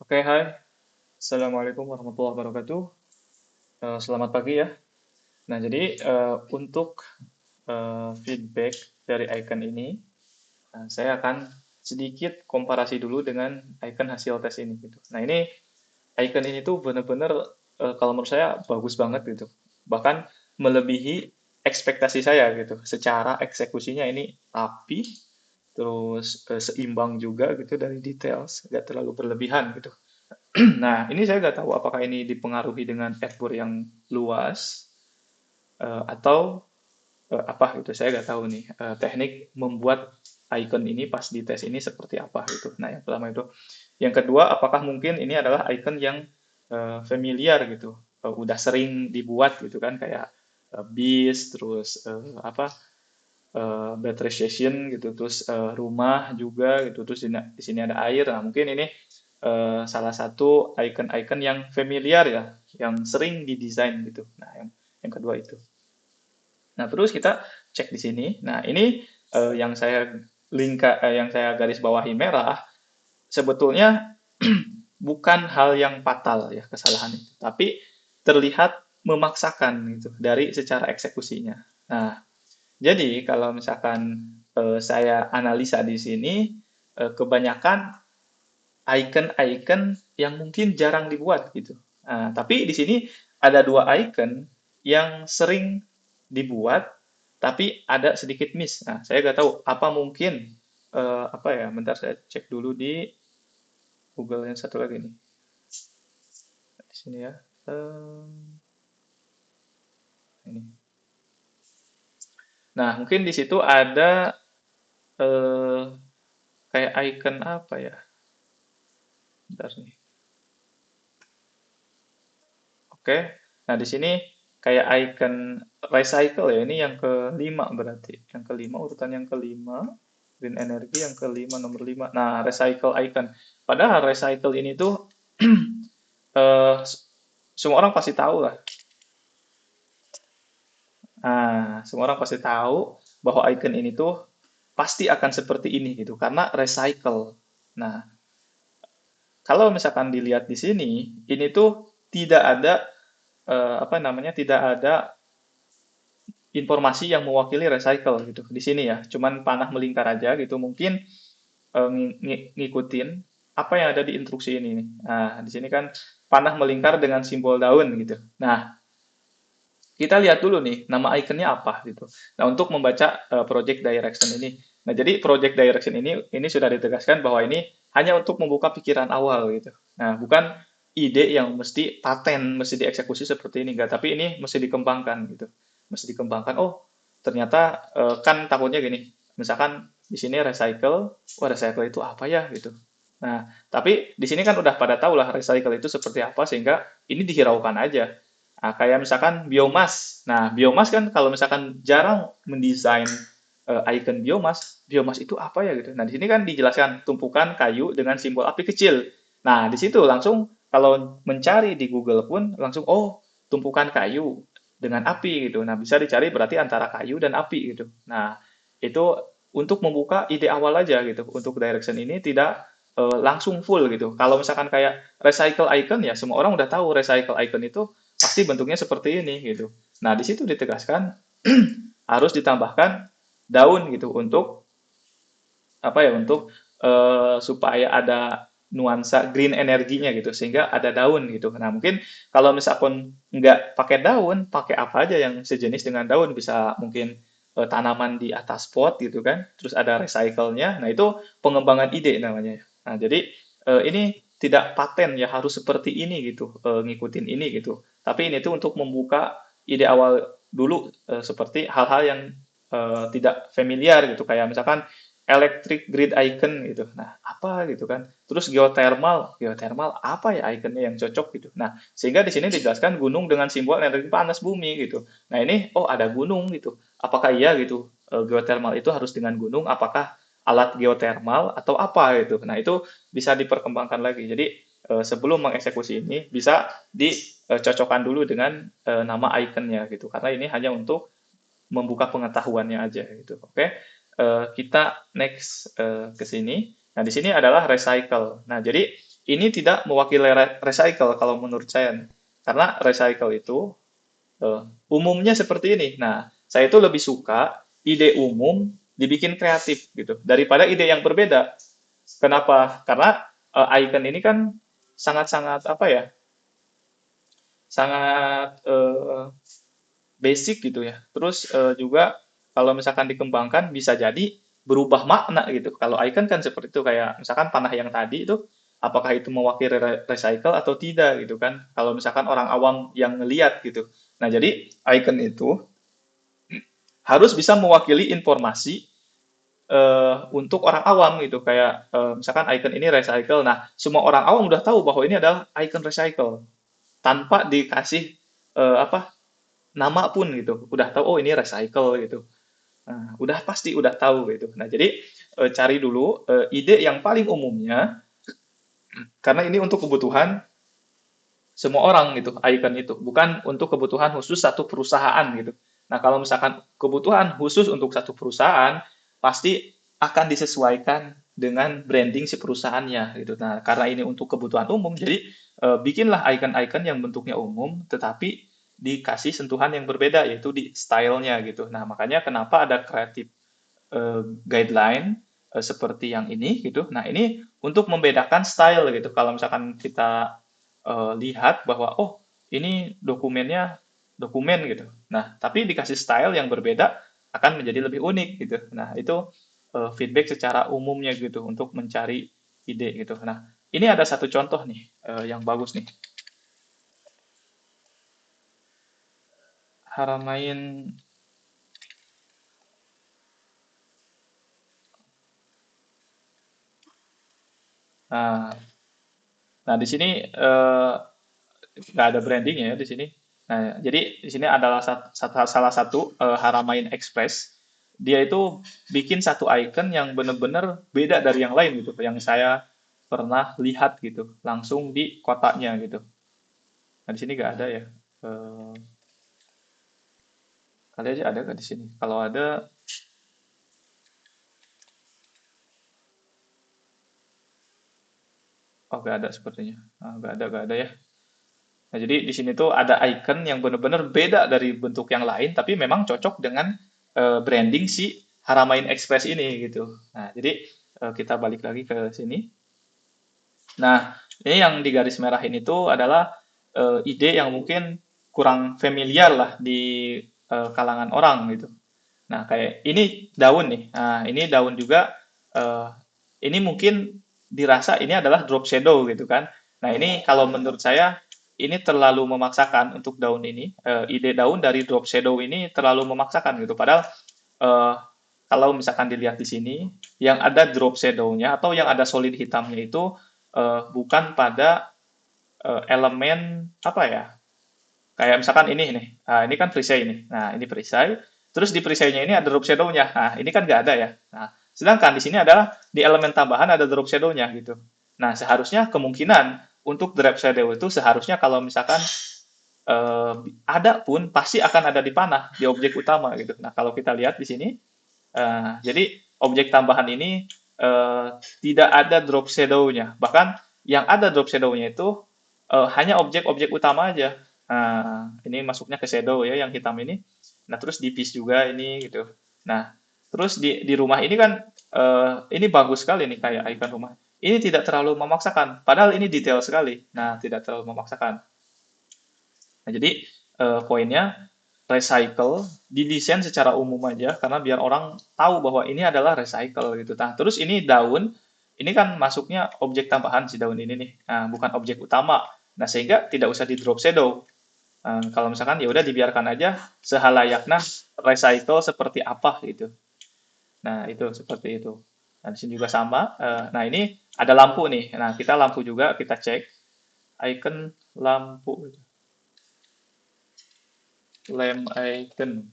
Oke, hai. Assalamualaikum warahmatullahi wabarakatuh. Selamat pagi ya. Nah, jadi untuk feedback dari icon ini, saya akan sedikit komparasi dulu dengan icon hasil tes ini gitu. Nah, ini icon ini tuh bener-bener kalau menurut saya bagus banget gitu. Bahkan melebihi ekspektasi saya gitu. Secara eksekusinya ini rapi, terus seimbang juga gitu dari details, nggak terlalu berlebihan gitu. Nah, ini saya nggak tahu apakah ini dipengaruhi dengan adword yang luas atau apa gitu. Saya nggak tahu nih teknik membuat icon ini pas di tes ini seperti apa gitu. Nah, yang pertama itu. Yang kedua, apakah mungkin ini adalah icon yang familiar gitu, udah sering dibuat gitu kan kayak bis, terus apa battery station gitu, terus rumah juga gitu, terus di sini ada air. Nah, mungkin ini salah satu icon-icon yang familiar ya, yang sering didesain gitu. Nah, yang kedua itu. Nah, terus kita cek di sini. Nah, ini yang saya garis bawahi merah sebetulnya bukan hal yang fatal ya kesalahan itu, tapi terlihat memaksakan gitu dari secara eksekusinya. Nah, jadi kalau misalkan saya analisa di sini kebanyakan icon-icon yang mungkin jarang dibuat gitu. Nah, tapi di sini ada dua icon yang sering dibuat, tapi ada sedikit miss. Nah, saya nggak tahu apa mungkin apa ya. Bentar saya cek dulu di Google yang satu lagi nih. Di sini ya. Ini. Nah, mungkin di situ ada eh, kayak icon apa ya? Bentar nih. Oke. Nah, di sini kayak icon recycle ya. Ini yang kelima berarti. Yang kelima, urutan yang kelima. Green energy yang kelima, nomor lima. Nah, recycle icon. Padahal recycle ini tuh eh, semua orang pasti tahu lah. Nah, semua orang pasti tahu bahwa icon ini tuh pasti akan seperti ini gitu. Karena recycle. Nah, kalau misalkan dilihat di sini, ini tuh tidak ada apa namanya, tidak ada informasi yang mewakili recycle gitu di sini ya. Cuman panah melingkar aja gitu. Mungkin ngikutin apa yang ada di instruksi ini nih. Nah, di sini kan panah melingkar dengan simbol daun gitu. Nah, kita lihat dulu nih nama ikonnya apa gitu. Nah, untuk membaca project direction ini. Nah, jadi project direction ini sudah ditegaskan bahwa ini hanya untuk membuka pikiran awal gitu. Nah, bukan ide yang mesti paten, mesti dieksekusi seperti ini enggak, tapi ini mesti dikembangkan gitu. Mesti dikembangkan. Oh, ternyata kan takutnya gini. Misalkan di sini recycle, wah recycle itu apa ya gitu. Nah, tapi di sini kan udah pada tahu lah recycle itu seperti apa sehingga ini dihiraukan aja. Nah, kayak misalkan biomas. Nah, biomas kan kalau misalkan jarang mendesain icon biomas, biomas itu apa ya gitu. Nah, di sini kan dijelaskan tumpukan kayu dengan simbol api kecil. Nah, di situ langsung kalau mencari di Google pun langsung oh, tumpukan kayu dengan api gitu. Nah, bisa dicari berarti antara kayu dan api gitu. Nah, itu untuk membuka ide awal aja gitu. Untuk direction ini tidak langsung full gitu. Kalau misalkan kayak recycle icon ya semua orang udah tahu recycle icon itu pasti bentuknya seperti ini gitu. Nah, di situ ditegaskan harus ditambahkan daun gitu untuk apa ya untuk supaya ada nuansa green energinya gitu sehingga ada daun gitu. Nah, mungkin kalau misalkan nggak pakai daun, pakai apa aja yang sejenis dengan daun bisa mungkin tanaman di atas pot gitu kan. Terus ada recycle-nya. Nah, itu pengembangan ide namanya. Nah, jadi ini tidak paten ya harus seperti ini gitu, ngikutin ini gitu. Tapi ini tuh untuk membuka ide awal dulu seperti hal-hal yang tidak familiar gitu kayak misalkan electric grid icon gitu. Nah, apa gitu kan? Terus geothermal, geothermal apa ya ikonnya yang cocok gitu. Nah, sehingga di sini dijelaskan gunung dengan simbol energi panas bumi gitu. Nah, ini oh ada gunung gitu. Apakah iya gitu? Geothermal itu harus dengan gunung? Apakah alat geothermal atau apa gitu. Nah, itu bisa diperkembangkan lagi. Jadi sebelum mengeksekusi ini bisa dicocokkan dulu dengan nama ikonnya gitu. Karena ini hanya untuk membuka pengetahuannya aja gitu. Oke, kita next ke sini. Nah, di sini adalah recycle. Nah, jadi ini tidak mewakili recycle kalau menurut saya. Karena recycle itu umumnya seperti ini. Nah, saya itu lebih suka ide umum dibikin kreatif gitu daripada ide yang berbeda. Kenapa? Karena icon ini kan sangat-sangat apa ya? Sangat basic gitu ya. Terus juga kalau misalkan dikembangkan bisa jadi berubah makna gitu. Kalau icon kan seperti itu kayak misalkan panah yang tadi itu apakah itu mewakili recycle atau tidak gitu kan. Kalau misalkan orang awam yang ngelihat gitu. Nah, jadi icon itu harus bisa mewakili informasi untuk orang awam gitu kayak misalkan icon ini recycle. Nah, semua orang awam udah tahu bahwa ini adalah icon recycle tanpa dikasih apa nama pun gitu. Udah tahu oh ini recycle gitu. Nah, udah pasti udah tahu gitu. Nah, jadi cari dulu ide yang paling umumnya karena ini untuk kebutuhan semua orang gitu, icon itu, bukan untuk kebutuhan khusus satu perusahaan gitu. Nah, kalau misalkan kebutuhan khusus untuk satu perusahaan, pasti akan disesuaikan dengan branding si perusahaannya gitu. Nah, karena ini untuk kebutuhan umum, jadi bikinlah icon-icon yang bentuknya umum, tetapi dikasih sentuhan yang berbeda, yaitu di stylenya gitu. Nah, makanya kenapa ada kreatif guideline seperti yang ini gitu. Nah, ini untuk membedakan style gitu. Kalau misalkan kita lihat bahwa oh, ini dokumennya dokumen gitu. Nah, tapi dikasih style yang berbeda akan menjadi lebih unik gitu. Nah, itu feedback secara umumnya gitu untuk mencari ide gitu. Nah, ini ada satu contoh nih yang bagus nih. Haramain. Nah, nah di sini nggak ada brandingnya ya di sini. Nah, jadi di sini adalah salah satu Haramain Express. Dia itu bikin satu icon yang benar-benar beda dari yang lain gitu, yang saya pernah lihat gitu, langsung di kotanya gitu. Nah, di sini nggak ada ya. Eh, Kali aja ada nggak di sini? Kalau ada, oh nggak ada sepertinya. Ah, nggak ada ya. Nah, jadi di sini tuh ada icon yang benar-benar beda dari bentuk yang lain, tapi memang cocok dengan branding si Haramain Express ini gitu. Nah, jadi kita balik lagi ke sini. Nah, ini yang di garis merah ini tuh adalah ide yang mungkin kurang familiar lah di kalangan orang gitu. Nah, kayak ini daun nih. Nah, ini daun juga eh, ini mungkin dirasa ini adalah drop shadow gitu kan. Nah, ini kalau menurut saya ini terlalu memaksakan untuk daun ini. Ide daun dari drop shadow ini terlalu memaksakan gitu. Padahal eh, kalau misalkan dilihat di sini, yang ada drop shadow-nya atau yang ada solid hitamnya itu bukan pada elemen apa ya? Kayak misalkan ini nih, nah, ini kan perisai ini. Nah, ini perisai. Terus di perisainya ini ada drop shadow-nya. Nah, ini kan nggak ada ya. Nah, sedangkan di sini adalah di elemen tambahan ada drop shadow-nya gitu. Nah, seharusnya kemungkinan untuk drop shadow itu seharusnya kalau misalkan eh, ada pun pasti akan ada di panah di objek utama gitu. Nah, kalau kita lihat di sini, jadi objek tambahan ini eh, tidak ada drop shadow-nya. Bahkan yang ada drop shadow-nya itu hanya objek-objek utama aja. Nah, ini masuknya ke shadow ya yang hitam ini. Nah, terus di piece juga ini gitu. Nah, terus di rumah ini kan ini bagus sekali nih kayak icon rumah. Ini tidak terlalu memaksakan, padahal ini detail sekali. Nah, tidak terlalu memaksakan. Nah, jadi poinnya recycle didesain secara umum aja karena biar orang tahu bahwa ini adalah recycle gitu. Nah, terus ini daun, ini kan masuknya objek tambahan si daun ini nih, nah, bukan objek utama. Nah, sehingga tidak usah di drop shadow. Kalau misalkan ya udah dibiarkan aja sehalayaknya recycle seperti apa gitu. Nah, itu seperti itu. Nah, di sini juga sama. Nah, ini ada lampu nih. Nah, kita lampu juga kita cek icon lampu, lamp icon.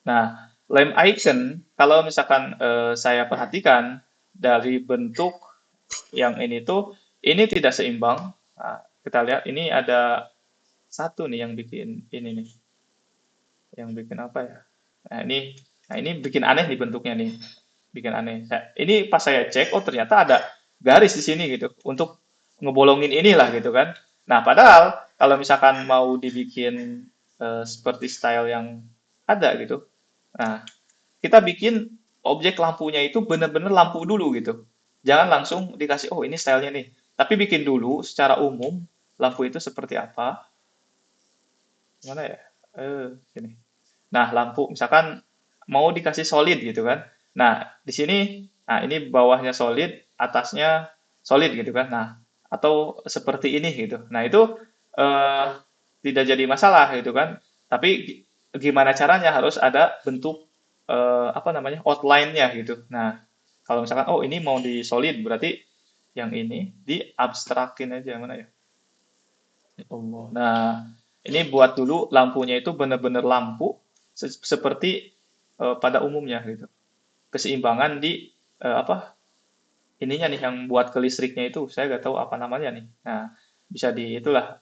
Nah, lem icon, kalau misalkan saya perhatikan dari bentuk yang ini tuh, ini tidak seimbang. Nah, kita lihat ini ada satu nih yang bikin ini nih, yang bikin apa ya? Nah ini bikin aneh nih bentuknya nih, bikin aneh. Ini pas saya cek, oh ternyata ada garis di sini gitu. Untuk ngebolongin inilah gitu kan. Nah, padahal kalau misalkan mau dibikin seperti style yang ada gitu. Nah, kita bikin objek lampunya itu bener-bener lampu dulu gitu. Jangan langsung dikasih, oh ini stylenya nih. Tapi bikin dulu secara umum lampu itu seperti apa. Mana ya? Sini. Nah, lampu misalkan mau dikasih solid gitu kan. Nah, di sini, nah ini bawahnya solid, atasnya solid gitu kan. Nah, atau seperti ini gitu. Nah, itu eh, tidak jadi masalah gitu kan. Tapi gimana caranya harus ada bentuk apa namanya outline-nya gitu. Nah, kalau misalkan oh ini mau di solid berarti yang ini diabstrakin aja mana ya? Ya Allah. Nah, ini buat dulu lampunya itu benar-benar lampu seperti pada umumnya gitu. Keseimbangan di apa ininya nih yang buat ke listriknya itu saya nggak tahu apa namanya nih. Nah, bisa di itulah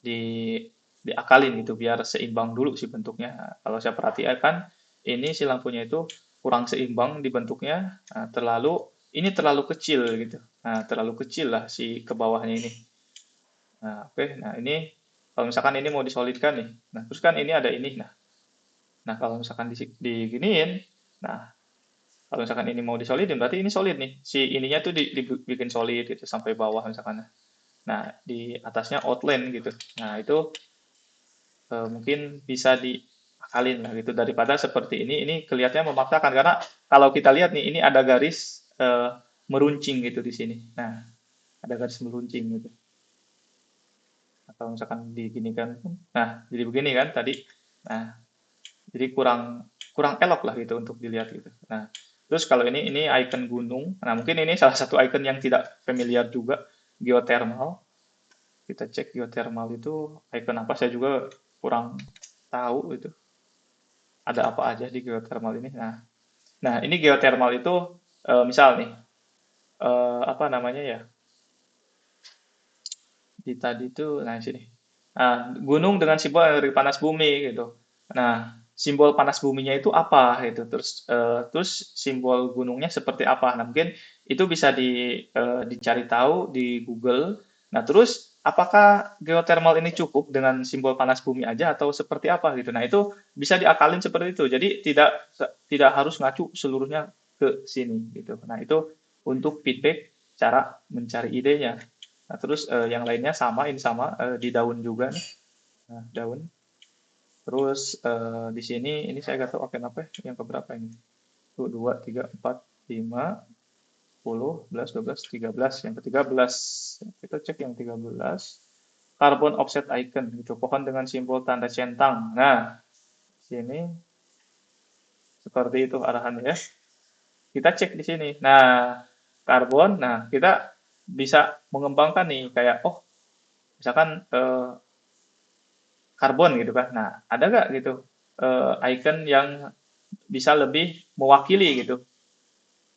di diakalin gitu biar seimbang dulu sih bentuknya. Nah, kalau saya perhatikan ini si lampunya itu kurang seimbang di bentuknya, nah, terlalu kecil gitu. Nah, terlalu kecil lah si ke bawahnya ini. Nah, oke. Nah, ini kalau misalkan ini mau disolidkan nih. Nah, terus kan ini ada ini. Nah, kalau misalkan diginiin, nah, kalau misalkan ini mau disolidin, berarti ini solid nih. Si ininya tuh dibikin solid gitu sampai bawah misalkan. Nah, di atasnya outline gitu. Nah, itu mungkin bisa diakalin lah gitu daripada seperti ini kelihatannya memaksakan karena kalau kita lihat nih ini ada garis meruncing gitu di sini. Nah, ada garis meruncing gitu. Atau misalkan diginikan, nah jadi begini kan tadi. Nah, jadi kurang kurang elok lah gitu untuk dilihat gitu. Nah, terus kalau ini icon gunung. Nah, mungkin ini salah satu icon yang tidak familiar juga, geothermal. Kita cek geothermal itu icon apa saya juga kurang tahu itu. Ada apa aja di geothermal ini. Nah, ini geothermal itu misal nih apa namanya ya? Di tadi itu nah sini. Nah, gunung dengan simbol energi panas bumi gitu. Nah, simbol panas buminya itu apa gitu. Terus simbol gunungnya seperti apa. Nah, mungkin itu bisa dicari tahu di Google. Nah, terus apakah geothermal ini cukup dengan simbol panas bumi aja atau seperti apa gitu. Nah, itu bisa diakalin seperti itu. Jadi tidak tidak harus ngacu seluruhnya ke sini gitu. Nah, itu untuk feedback cara mencari idenya. Nah, terus yang lainnya sama, ini sama di daun juga nih. Nah, daun. Terus di sini ini saya nggak tahu oke apa ya, yang keberapa ini. Tuh, 2, 3, 4, 5, 10, 11, 12, 13. Yang ke-13. Kita cek yang 13. Carbon offset icon gitu. Pohon dengan simbol tanda centang. Nah, sini seperti itu arahannya ya. Kita cek di sini. Nah, karbon. Nah, kita bisa mengembangkan nih kayak oh misalkan karbon gitu kan. Nah, ada nggak gitu icon yang bisa lebih mewakili gitu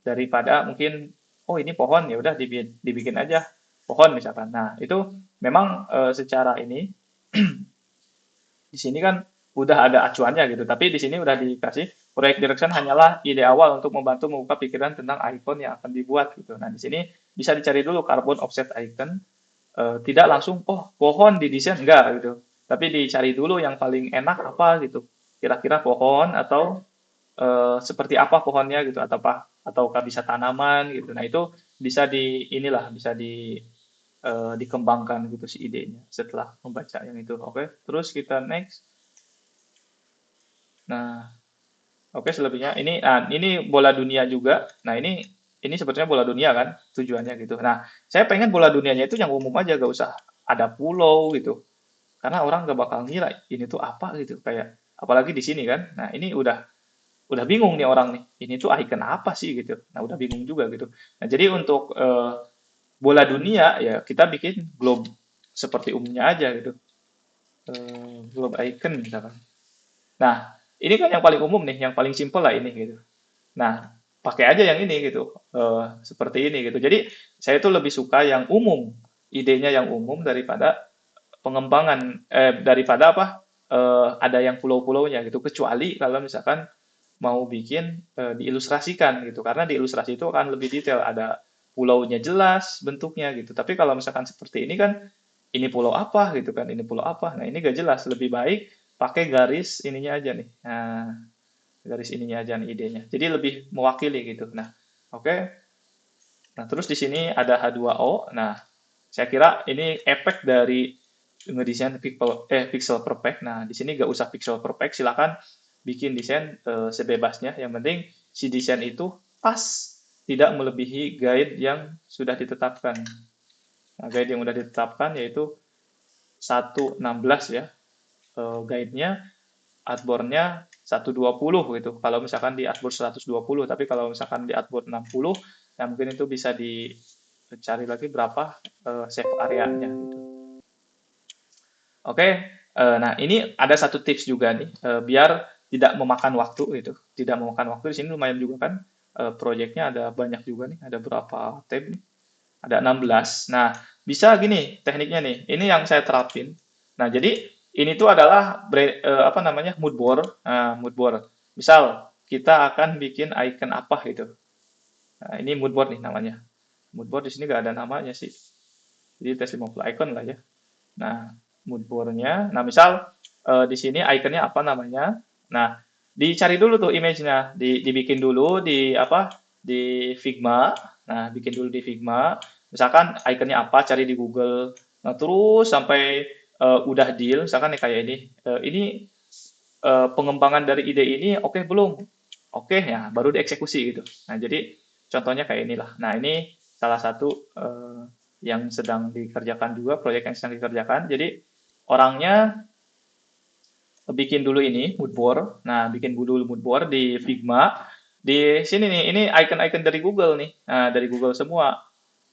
daripada mungkin oh ini pohon ya udah dibikin aja pohon misalkan. Nah, itu memang secara ini di sini kan udah ada acuannya gitu, tapi di sini udah dikasih proyek direction hanyalah ide awal untuk membantu membuka pikiran tentang icon yang akan dibuat gitu. Nah, di sini bisa dicari dulu carbon offset icon. Tidak langsung oh pohon didesain enggak gitu tapi dicari dulu yang paling enak apa gitu kira-kira pohon atau seperti apa pohonnya gitu ataukah bisa tanaman gitu nah itu bisa bisa dikembangkan gitu si idenya setelah membaca yang itu oke terus kita next nah oke selebihnya ini bola dunia juga nah ini sebetulnya bola dunia kan tujuannya gitu nah saya pengen bola dunianya itu yang umum aja gak usah ada pulau gitu karena orang gak bakal ngira ini tuh apa gitu kayak apalagi di sini kan nah ini udah bingung nih orang nih ini tuh icon apa sih gitu nah udah bingung juga gitu nah jadi untuk bola dunia ya kita bikin globe seperti umumnya aja gitu globe icon misalkan nah ini kan yang paling umum nih yang paling simple lah ini gitu nah pakai aja yang ini gitu seperti ini gitu jadi saya tuh lebih suka yang umum idenya yang umum daripada pengembangan daripada apa ada yang pulau-pulaunya gitu kecuali kalau misalkan mau bikin diilustrasikan gitu karena di ilustrasi itu akan lebih detail ada pulaunya jelas bentuknya gitu. Tapi kalau misalkan seperti ini kan, ini pulau apa gitu kan, ini pulau apa. Nah, ini gak jelas. Lebih baik pakai garis ininya aja nih. Nah, garis ininya aja nih idenya. Jadi lebih mewakili gitu. Nah, oke. Nah, terus di sini ada H2O. Nah, saya kira ini efek dari ngedesain pixel perfect. Nah, di sini nggak usah pixel perfect, silakan bikin desain sebebasnya. Yang penting si desain itu pas, tidak melebihi guide yang sudah ditetapkan. Nah, guide yang sudah ditetapkan yaitu 1.16 ya. Guide-nya, artboard-nya 120 gitu. Kalau misalkan di artboard 120, tapi kalau misalkan di artboard 60, ya mungkin itu bisa dicari lagi berapa save area-nya gitu. Oke, nah ini ada satu tips juga nih, biar tidak memakan waktu gitu. Tidak memakan waktu, di sini lumayan juga kan, proyeknya ada banyak juga nih, ada berapa tab nih, ada 16. Nah, bisa gini tekniknya nih, ini yang saya terapin. Nah, jadi ini tuh adalah apa namanya, mood board. Nah, mood board. Misal kita akan bikin icon apa gitu. Nah, ini mood board nih namanya. Mood board di sini nggak ada namanya sih. Jadi tes 50 icon lah ya. Nah, mood board-nya. Nah, misal di sini ikonnya apa namanya. Nah, dicari dulu tuh image-nya, dibikin dulu di apa? Di Figma. Nah, bikin dulu di Figma. Misalkan ikonnya apa, cari di Google. Nah, terus sampai udah deal, misalkan nih kayak ini. Ini pengembangan dari ide ini oke belum? Oke ya, baru dieksekusi gitu. Nah, jadi contohnya kayak inilah. Nah, ini salah satu yang sedang dikerjakan juga, proyek yang sedang dikerjakan. Jadi orangnya bikin dulu ini mood board. Nah, bikin dulu mood board di Figma. Di sini nih, ini icon-icon dari Google nih. Nah, dari Google semua.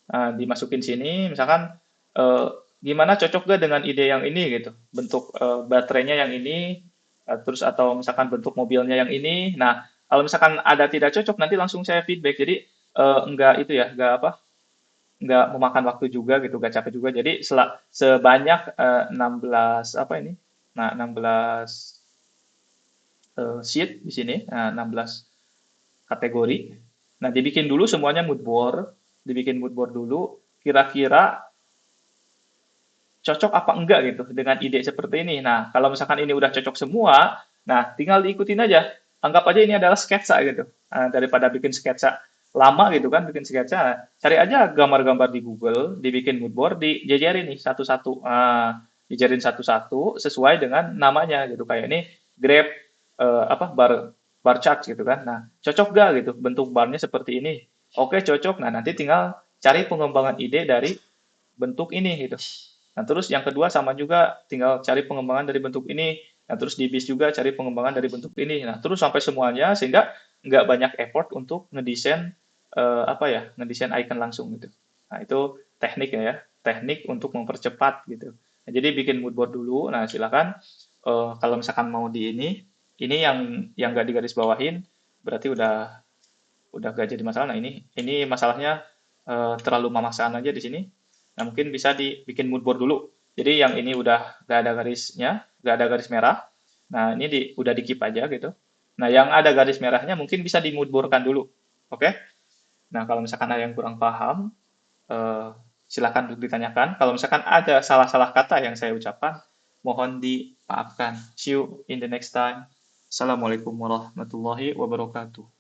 Nah, dimasukin sini, misalkan eh, gimana cocok gak dengan ide yang ini gitu. Bentuk baterainya yang ini, terus atau misalkan bentuk mobilnya yang ini. Nah, kalau misalkan ada tidak cocok, nanti langsung saya feedback. Jadi enggak itu ya, enggak apa, nggak memakan waktu juga gitu, nggak capek juga. Jadi sebanyak 16 apa ini? Nah, 16 sheet di sini, nah, 16 kategori. Nah, dibikin dulu semuanya mood board, dibikin mood board dulu, kira-kira cocok apa enggak gitu dengan ide seperti ini. Nah, kalau misalkan ini udah cocok semua, nah tinggal diikutin aja. Anggap aja ini adalah sketsa gitu. Nah, daripada bikin sketsa lama gitu kan, bikin sketsa, nah, cari aja gambar-gambar di Google, dibikin mood board, dijejerin nih satu-satu. Nah, dijejerin satu-satu sesuai dengan namanya gitu. Kayak ini Grab apa bar chart gitu kan. Nah, cocok gak gitu bentuk barnya seperti ini? Oke, cocok. Nah, nanti tinggal cari pengembangan ide dari bentuk ini gitu. Nah, terus yang kedua sama juga tinggal cari pengembangan dari bentuk ini. Nah, terus di bis juga cari pengembangan dari bentuk ini. Nah, terus sampai semuanya sehingga nggak banyak effort untuk ngedesain apa ya, ngedesain icon langsung gitu. Nah, itu teknik ya, teknik untuk mempercepat gitu. Nah, jadi bikin mood board dulu. Nah, silakan kalau misalkan mau di ini yang nggak digaris bawahin berarti udah gak jadi masalah. Nah, ini masalahnya terlalu memaksakan aja di sini. Nah, mungkin bisa dibikin mood board dulu. Jadi yang ini udah gak ada garisnya, gak ada garis merah. Nah, ini udah di keep aja gitu. Nah, yang ada garis merahnya mungkin bisa di mood board-kan dulu. Oke? Nah, kalau misalkan ada yang kurang paham, eh, silakan untuk ditanyakan. Kalau misalkan ada salah-salah kata yang saya ucapkan, mohon dimaafkan. See you in the next time. Assalamualaikum warahmatullahi wabarakatuh.